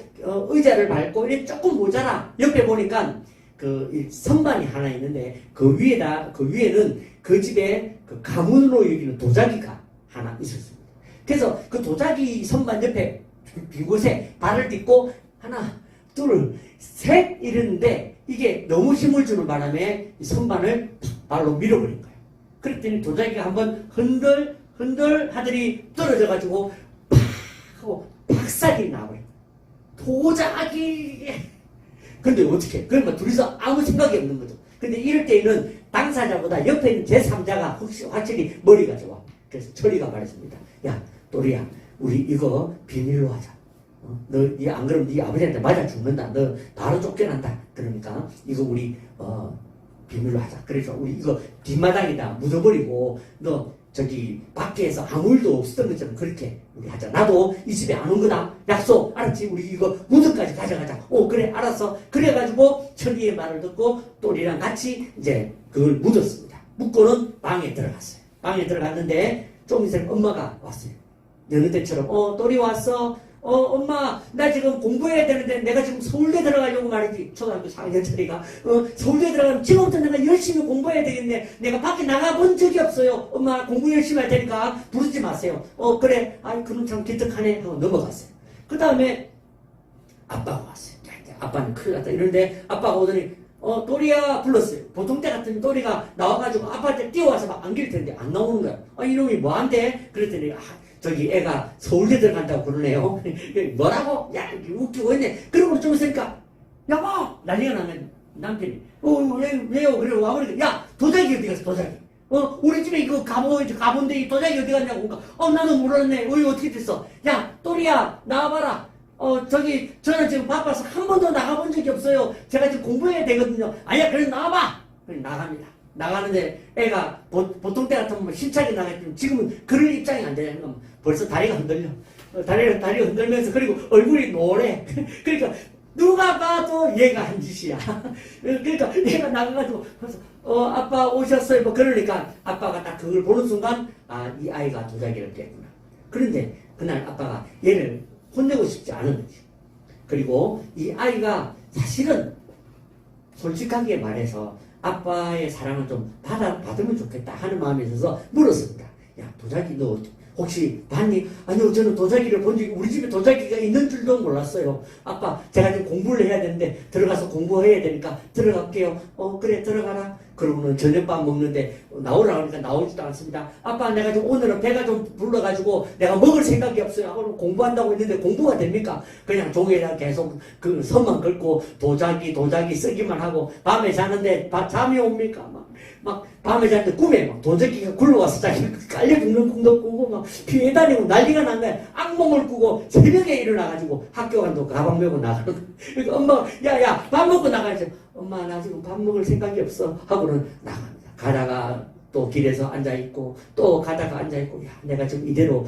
의자를 밟고 이렇게 조금 모자라. 옆에 보니까 그 선반이 하나 있는데 그 위에는 그 집에 그 가문으로 여기는 도자기가 하나 있었습니다. 그래서 그 도자기 선반 옆에 빈 곳에 발을 딛고 하나, 둘, 셋 이랬는데 이게 너무 힘을 주는 바람에 이 선반을 발로 밀어버린 거예요. 그랬더니 도자기가 한번 흔들 하더니 떨어져가지고 팍 하고 박살이 나버린 거예요. 도자기. 근데 어떻게? 그러니까 둘이서 아무 생각이 없는 거죠. 근데 이럴 때에는 당사자보다 옆에 있는 제3자가 확실히 머리가 좋아. 그래서 철이가 말했습니다. 야, 또리야, 우리 이거 비밀로 하자. 너 안 그러면 네 아버지한테 맞아 죽는다. 너 바로 쫓겨난다. 그러니까 이거 우리 비밀로 하자. 그래서 우리 이거 뒷마당에다 묻어버리고 너 저기 밖에서 아무 일도 없었던 것처럼 그렇게 우리 하자. 나도 이 집에 안 온 거다. 약속. 알았지? 우리 이거 무덤까지 가져가자. 그래 알았어. 그래가지고 철이의 말을 듣고 또리랑 같이 이제 그걸 묻었습니다. 묻고는 방에 들어갔어요. 방에 들어갔는데 좀 있으면 엄마가 왔어요. 여느 때처럼 또리 왔어. 엄마 나 지금 공부해야 되는데 내가 지금 서울대 들어가려고 말이지. 초등학교 4학년 차리가 서울대 들어가면 지금부터 내가 열심히 공부해야 되겠네. 내가 밖에 나가본 적이 없어요. 엄마 공부 열심히 할 테니까 부르지 마세요. 그래. 아이 그럼 참 기특하네 하고 넘어갔어요. 그 다음에 아빠가 왔어요. 아빠는 큰일 났다 이러는데 아빠가 오더니 또리야 불렀어요. 보통 때 같으면 또리가 나와가지고 아빠한테 뛰어와서 막 안길 텐데 안 나오는 거야. 이놈이 뭐한대? 그랬더니 저기 애가 서울대 들어간다고 그러네요. 뭐라고? 야 웃기고 있네. 그러고 좀 있으니까 여보 난리가 나면 남편이 왜요? 그래 와버리니까 야 도자기 어디 갔어 도자기? 우리 집에 이거 가본데 이 도자기 어디 갔냐고. 나는 몰랐네. 어떻게 됐어? 야 또리야 나와봐라. 저는 지금 바빠서 한 번도 나가본 적이 없어요. 제가 지금 공부해야 되거든요. 아니야, 그래 나와봐. 그래 나갑니다. 나가는데 애가 보통 때 같으면 힘차게 나갔지만 지금은 그럴 입장이 안 되는 건 벌써 다리가 흔들려. 다리가 흔들면서 그리고 얼굴이 노래. 그러니까 누가 봐도 얘가 한 짓이야. 그러니까 얘가 나가가지고 아빠 오셨어요. 뭐 그러니까 아빠가 딱 그걸 보는 순간 이 아이가 도자기를 깼구나. 그런데 그날 아빠가 얘를 혼내고 싶지 않은 거지. 그리고 이 아이가 사실은 솔직하게 말해서 아빠의 사랑을 좀 받으면 좋겠다 하는 마음이 있어서 물었습니다. 야 도자기 너 혹시 봤니? 아니요, 저는 도자기를 본 적이, 우리 집에 도자기가 있는 줄도 몰랐어요. 아빠, 제가 지금 공부를 해야 되는데 들어가서 공부해야 되니까 들어갈게요. 그래, 들어가라. 그러고는 저녁밥 먹는데 나오라고 하니까 나오지도 않습니다. 아빠, 내가 좀 오늘은 배가 좀 불러가지고 내가 먹을 생각이 없어요. 하고 공부한다고 했는데 공부가 됩니까? 그냥 종이에다 계속 그 선만 긁고 도자기 쓰기만 하고 밤에 자는데 잠이 옵니까? 막 밤에 잘 때 꿈에 막 도자기가 굴러와서 자기 깔려 죽는 꿈도 꾸고 막 피해 다니고 난리가 난 거야. 악몽을 꾸고 새벽에 일어나가지고 학교 간다고 가방 메고 나가는 거야. 그러니까 엄마가 야야 밥 먹고 나가야지. 엄마 나 지금 밥 먹을 생각이 없어 하고는 나갑니다. 가다가 또 길에서 앉아있고 또 가다가 앉아있고 야 내가 지금 이대로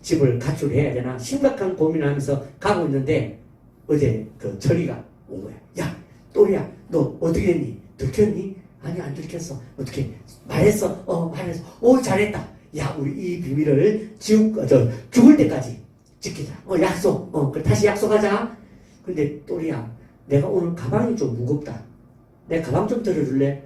집을 가출해야 되나 심각한 고민을 하면서 가고 있는데 어제 그 철이가 온 거야. 야 또리야 너 어떻게 했니? 들켰니? 아니 안 들켰어. 어떻게 말했어? 말했어. 오 잘했다. 야 우리 이 비밀을 죽을 때까지 지키자. 약속. 다시 약속하자. 근데 또리야 내가 오늘 가방이 좀 무겁다. 내 가방 좀 들어줄래?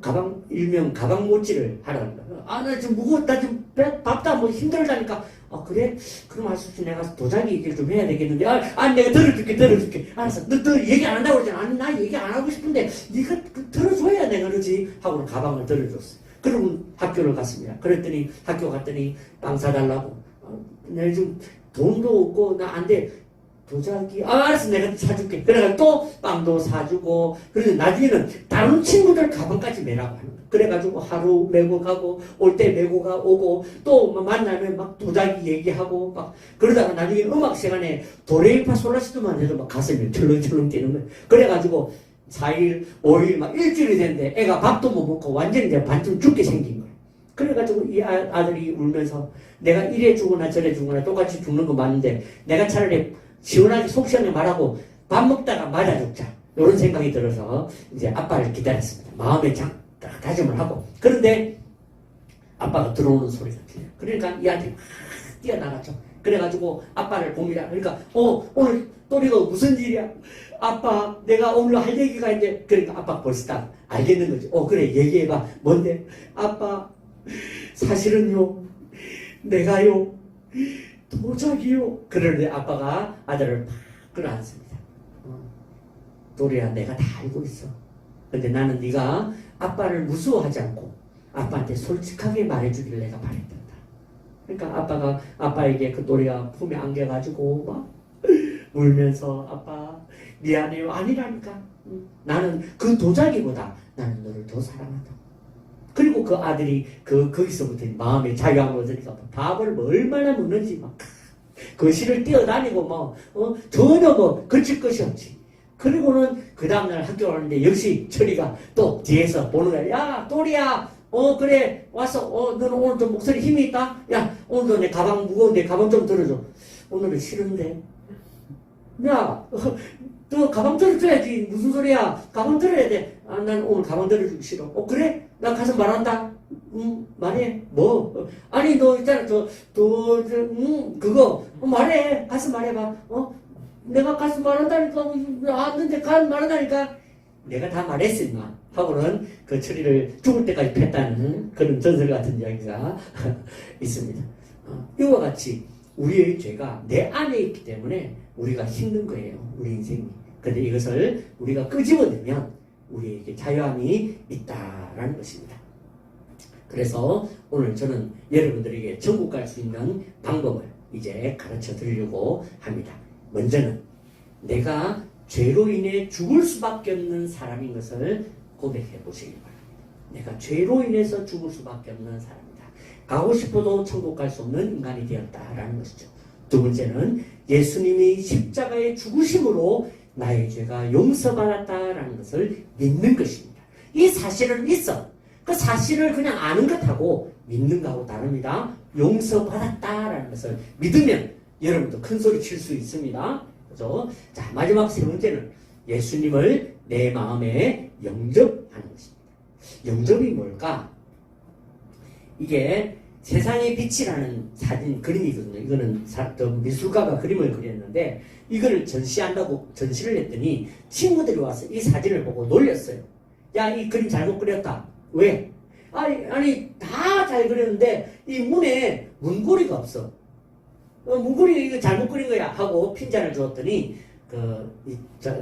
가방 일명 가방 모찌를 하라는 거야. 나 지금 무거웠다. 지금 밥도 뭐 힘들다니까. 그래? 그럼 할 수 없이 내가 도자기 얘기를 좀 해야 되겠는데. 내가 들어줄게. 알았어. 너 얘기 안 한다고 그러잖아. 아니, 나 얘기 안 하고 싶은데, 네가 들어줘야 내가 그러지. 하고는 가방을 들어줬어. 그러고 학교를 갔습니다. 그랬더니, 학교 갔더니, 빵 사달라고. 내가 지금 돈도 없고, 나 안 돼. 도자기, 알았어. 내가 사줄게. 그래가지고 또 빵도 사주고, 그래서 나중에는 다른 친구들 가방까지 매라고 하는 거야. 그래가지고 하루 메고 가고, 올 때 메고 오고, 또 만나면 막 도자기 얘기하고, 막, 그러다가 나중에 음악 시간에 도레미파솔라시도만 해도 막 가슴이 철렁철렁 뛰는 거야. 그래가지고 4일, 5일, 막 일주일이 됐는데 애가 밥도 못 먹고 완전히 이제 반쯤 죽게 생긴 거야. 그래가지고 이 아들이 울면서 내가 이래 죽거나 저래 죽거나 똑같이 죽는 거 맞는데 내가 차라리 시원하게 속 시원하게 말하고 밥 먹다가 맞아 죽자. 이런 생각이 들어서 이제 아빠를 기다렸습니다. 마음에 다짐을 하고. 그런데 아빠가 들어오는 소리가 들려요. 그러니까 이 아들이 막 뛰어나갔죠. 그래가지고 아빠를 봅니다. 그러니까 오늘 또리가 무슨 일이야? 아빠 내가 오늘 할 얘기가 있는데 그러니까 아빠 벌써 딱 알겠는 거지. 그래 얘기해봐. 뭔데? 아빠 사실은요 내가요 도자기요. 그러는데 아빠가 아들을 팍 끌어안습니다. 또리야 내가 다 알고 있어. 근데 나는 네가 아빠를 무서워하지 않고 아빠한테 솔직하게 말해주길 내가 바랬단다. 그러니까 아빠가 아빠에게 그 또리가 품에 안겨가지고 막 울면서 아빠 미안해요. 아니라니까. 나는 그 도자기보다 나는 너를 더 사랑한다. 그리고 그 아들이 거기서부터 마음의 자유함을 얻으니까 밥을 뭐 얼마나 먹는지 막 거실을 뛰어다니고 전혀 거칠 것이 없지. 그리고는 그 다음날 학교 가는데 역시 철이가 또 뒤에서 보는 거야. 야 또리야 그래 왔어. 너는 오늘 좀 목소리 힘이 있다. 야 오늘도 내 가방 무거운데 가방 좀 들어줘. 오늘은 싫은데. 야 너 가방 들어줘야지. 무슨 소리야. 가방 들어야 돼. 난 오늘 가방 들어주기 싫어. 그래? 나 가서 말한다. 말해. 뭐? 아니 너 있잖아 그거 말해. 가서 말해봐. 내가 가서 말한다니까. 왔는데 가서 말한다니까. 내가 다 말했어 임마. 하고는 그 처리를 죽을 때까지 팼다는 그런 전설 같은 이야기가 있습니다. 이와 같이 우리의 죄가 내 안에 있기 때문에 우리가 힘든 거예요. 우리 인생이. 근데 이것을 우리가 끄집어내면 우리에게 자유함이 있다라는 것입니다. 그래서 오늘 저는 여러분들에게 천국 갈 수 있는 방법을 이제 가르쳐 드리려고 합니다. 먼저는 내가 죄로 인해 죽을 수밖에 없는 사람인 것을 고백해 보시기 바랍니다. 내가 죄로 인해서 죽을 수밖에 없는 사람이다. 가고 싶어도 천국 갈 수 없는 인간이 되었다라는 것이죠. 두 번째는 예수님이 십자가의 죽으심으로 나의 죄가 용서받았다라는 것을 믿는 것입니다. 이 사실은 있어. 그 사실을 그냥 아는 것하고 믿는 것하고 다릅니다. 용서받았다라는 것을 믿으면 여러분도 큰 소리 칠 수 있습니다. 그죠? 자, 마지막 세 번째는 예수님을 내 마음에 영접하는 것입니다. 영접이 뭘까? 이게 세상의 빛이라는 사진 그림이거든요. 이거는 미술가가 그림을 그렸는데 이걸 전시한다고 전시를 했더니 친구들이 와서 이 사진을 보고 놀렸어요. 야, 이 그림 잘못 그렸다. 왜? 아니 다 잘 그렸는데 이 문에 문고리가 없어. 문고리 이거 잘못 그린 거야 하고 핀잔을 주었더니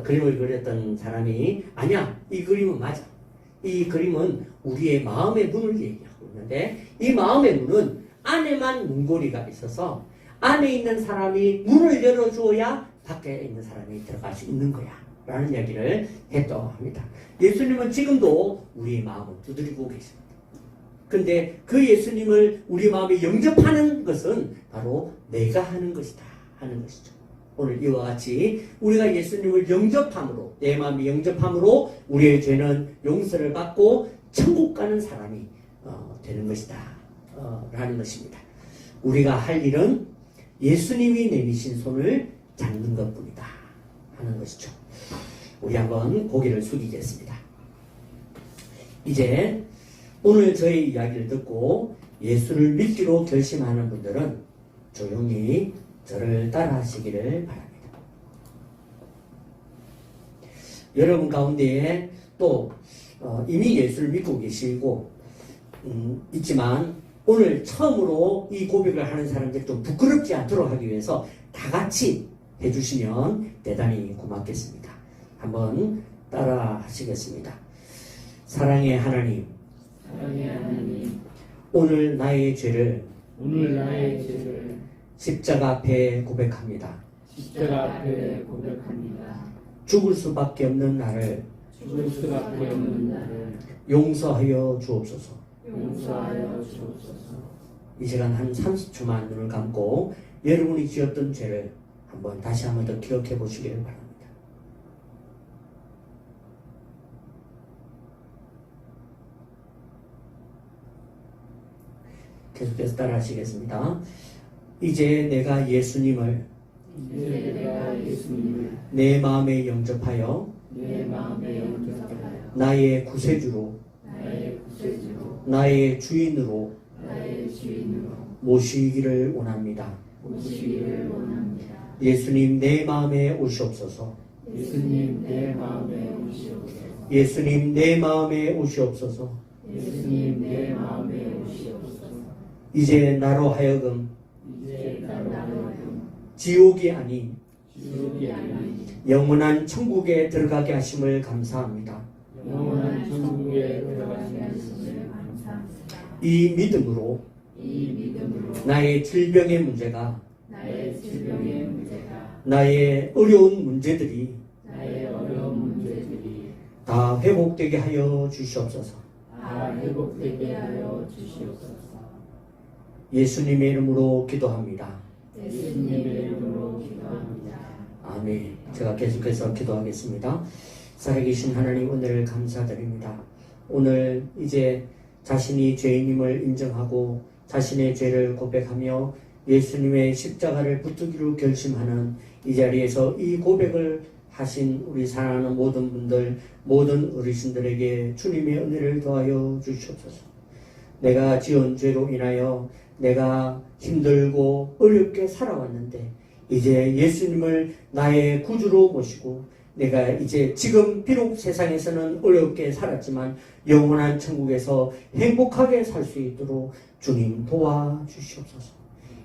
그림을 그렸던 사람이 아니야, 이 그림은 맞아. 이 그림은 우리의 마음의 문을 얘기하고 있는데 이 마음의 문은 안에만 문고리가 있어서 안에 있는 사람이 문을 열어주어야 밖에 있는 사람이 들어갈 수 있는 거야 라는 이야기를 했다고 합니다. 예수님은 지금도 우리의 마음을 두드리고 계십니다. 근데 그 예수님을 우리 마음에 영접하는 것은 바로 내가 하는 것이다 하는 것이죠. 오늘 이와 같이 우리가 예수님을 영접함으로, 내 마음이 영접함으로 우리의 죄는 용서를 받고 천국 가는 사람이 되는 것이다 라는 것입니다. 우리가 할 일은 예수님이 내미신 손을 잡는 것뿐이다 하는 것이죠. 우리 한번 고개를 숙이겠습니다. 이제 오늘 저희 이야기를 듣고 예수를 믿기로 결심하는 분들은 조용히 저를 따라 하시기를 바랍니다. 여러분 가운데에 또 이미 예수를 믿고 계시고 있지만 오늘 처음으로 이 고백을 하는 사람들 좀 부끄럽지 않도록 하기 위해서 다 같이 해주시면 대단히 고맙겠습니다. 한번 따라 하시겠습니다. 사랑의 하나님, 오늘 나의 죄를 십자가 앞에 고백합니다. 죽을 수밖에 없는 나를 용서하여 주옵소서. 이 시간 한 30초만 눈을 감고 여러분이 지었던 죄를 다시 한번 더 기억해 보시기를 바랍니다. 계속해서 따라 하시겠습니다. 이제 내가 예수님을 내 마음에 영접하여 나의 구세주로 나의 주인으로 모시기를 원합니다. 예수님 내 마음에 오시옵소서. 예수님 내 마음에 오시옵소서. 이제 나로 하여금 지옥이 아닌 영원한 천국에 들어가게 하심을 감사합니다. 이 믿음으로 나의 질병의 문제가 나의 어려운 문제들이 다 회복되게 하여 주시옵소서. 예수님의 이름으로 기도합니다. 아멘. 제가 계속해서 기도하겠습니다. 살아계신 하나님, 오늘 감사드립니다. 오늘 이제 자신이 죄인임을 인정하고 자신의 죄를 고백하며 예수님의 십자가를 붙들기로 결심하는 이 자리에서 이 고백을 하신 우리 사랑하는 모든 분들, 모든 어르신들에게 주님의 은혜를 더하여 주시옵소서. 내가 지은 죄로 인하여 내가 힘들고 어렵게 살아왔는데 이제 예수님을 나의 구주로 모시고 내가 이제 지금 비록 세상에서는 어렵게 살았지만 영원한 천국에서 행복하게 살 수 있도록 주님 도와주시옵소서.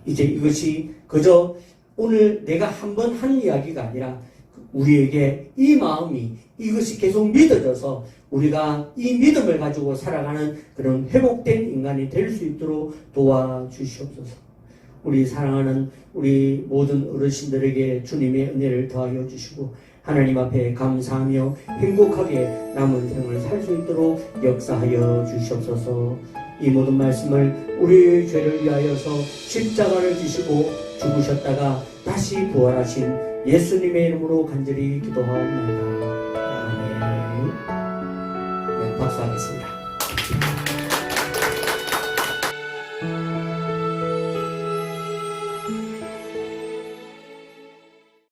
이제 이것이 그저 오늘 내가 한번 한 이야기가 아니라 우리에게 이 마음이 이것이 계속 믿어져서 우리가 이 믿음을 가지고 살아가는 그런 회복된 인간이 될 수 있도록 도와주시옵소서. 우리 사랑하는 우리 모든 어르신들에게 주님의 은혜를 더하여 주시고 하나님 앞에 감사하며 행복하게 남은 생을 살 수 있도록 역사하여 주시옵소서. 이 모든 말씀을 우리의 죄를 위하여서 십자가를 지시고 죽으셨다가 다시 부활하신 예수님의 이름으로 간절히 기도하옵나이다. 아멘. 네, 박수하겠습니다.